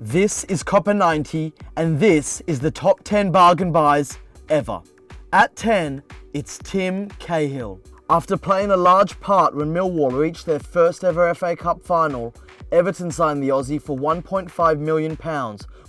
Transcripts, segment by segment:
This is Copper 90, and this is the top 10 bargain buys ever. At 10, it's Tim Cahill. After playing a large part when Millwall reached their first ever FA Cup final, Everton signed the Aussie for £1.5 million,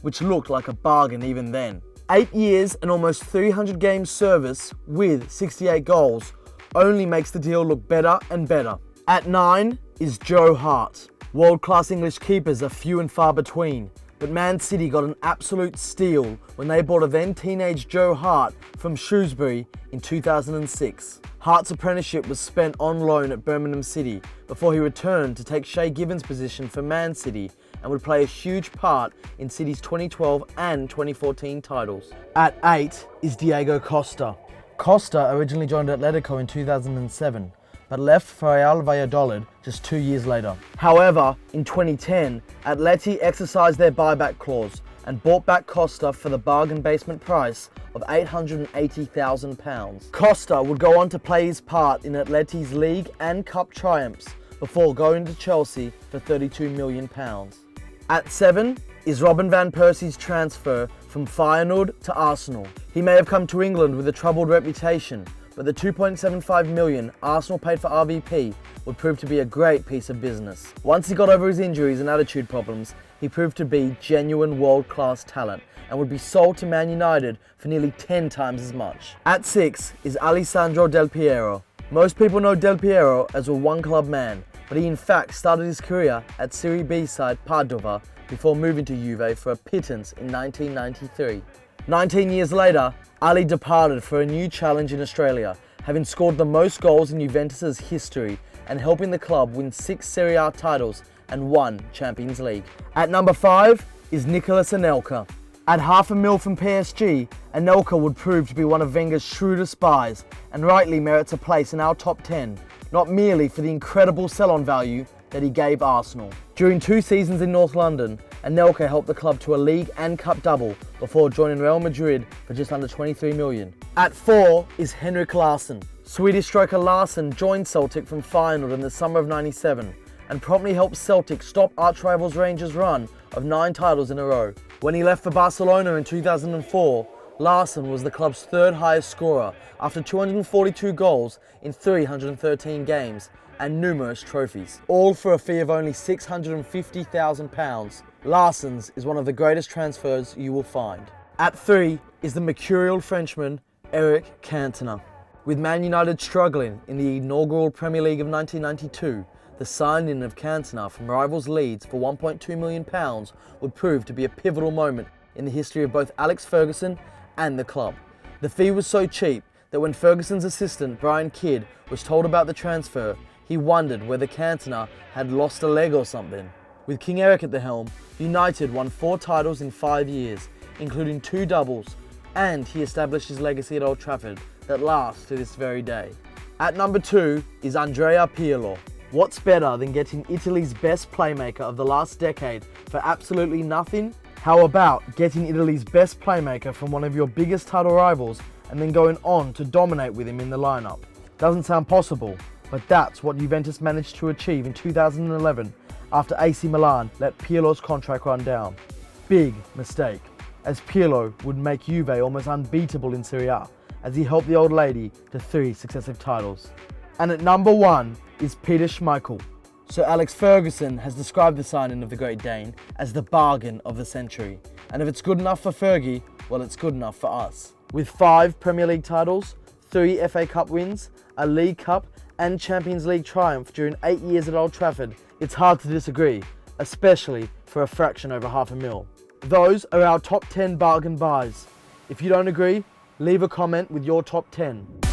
which looked like a bargain even then. 8 years and almost 300 games service with 68 goals only makes the deal look better and better. At 9 is Joe Hart. World-class English keepers are few and far between, but Man City got an absolute steal when they bought a then teenage Joe Hart from Shrewsbury in 2006. Hart's apprenticeship was spent on loan at Birmingham City before he returned to take Shay Given's position for Man City and would play a huge part in City's 2012 and 2014 titles. At 8 is Diego Costa. Costa originally joined Atletico in 2007, but left for Real Valladolid just 2 years later. However, in 2010, Atleti exercised their buyback clause and bought back Costa for the bargain basement price of £880,000. Costa would go on to play his part in Atleti's league and cup triumphs before going to Chelsea for £32 million. At 7 is Robin van Persie's transfer from Feyenoord to Arsenal. He may have come to England with a troubled reputation, but the £2.75 million Arsenal paid for RVP would prove to be a great piece of business. Once he got over his injuries and attitude problems, he proved to be genuine world-class talent and would be sold to Man United for nearly 10 times as much. At 6 is Alessandro Del Piero. Most people know Del Piero as a one-club man, but he in fact started his career at Serie B side Padova before moving to Juve for a pittance in 1993. 19 years later, Ali departed for a new challenge in Australia, having scored the most goals in Juventus' history and helping the club win 6 Serie A titles and 1 Champions League. At number 5 is Nicolas Anelka. At £500,000 from PSG, Anelka would prove to be one of Wenger's shrewdest buys and rightly merits a place in our top 10, not merely for the incredible sell-on value that he gave Arsenal. During 2 seasons in North London, Anelka helped the club to a league and cup double before joining Real Madrid for just under £23 million. At 4 is HENRIK LARSSON. Swedish striker Larsson joined Celtic from Feyenoord in the summer of '97 and promptly helped Celtic stop arch-rivals Rangers' run of 9 titles in a row. When he left for Barcelona in 2004, Larsson was the club's 3rd highest scorer after 242 goals in 313 games and numerous trophies, all for a fee of only £650,000. Larsson's is one of the greatest transfers you will find. At 3 is the mercurial Frenchman HENRIK Cantona. With Man United struggling in the inaugural Premier League of 1992, the signing of Cantona from rivals Leeds for £1.2 million would prove to be a pivotal moment in the history of both Alex Ferguson and the club. The fee was so cheap that when Ferguson's assistant Brian Kidd was told about the transfer, he wondered whether Cantona had lost a leg or something. With King Eric at the helm, United won 4 titles in 5 years, including 2 doubles, and he established his legacy at Old Trafford that lasts to this very day. At number 2 is Andrea Pirlo. What's better than getting Italy's best playmaker of the last decade for absolutely nothing? How about getting Italy's best playmaker from one of your biggest title rivals and then going on to dominate with him in the lineup? Doesn't sound possible, but that's what Juventus managed to achieve in 2011 after AC Milan let Pirlo's contract run down. Big mistake, as Pirlo would make Juve almost unbeatable in Serie A, as he helped the old lady to 3 successive titles. And at number 1 is Peter Schmeichel. Sir Alex Ferguson has described the signing of the Great Dane as the bargain of the century. And if it's good enough for Fergie, well, it's good enough for us. With 5 Premier League titles, 3 FA Cup wins, a League Cup and Champions League triumph during 8 years at Old Trafford, it's hard to disagree, especially for a fraction over £500,000. Those are our top 10 bargain buys. If you don't agree, leave a comment with your top 10.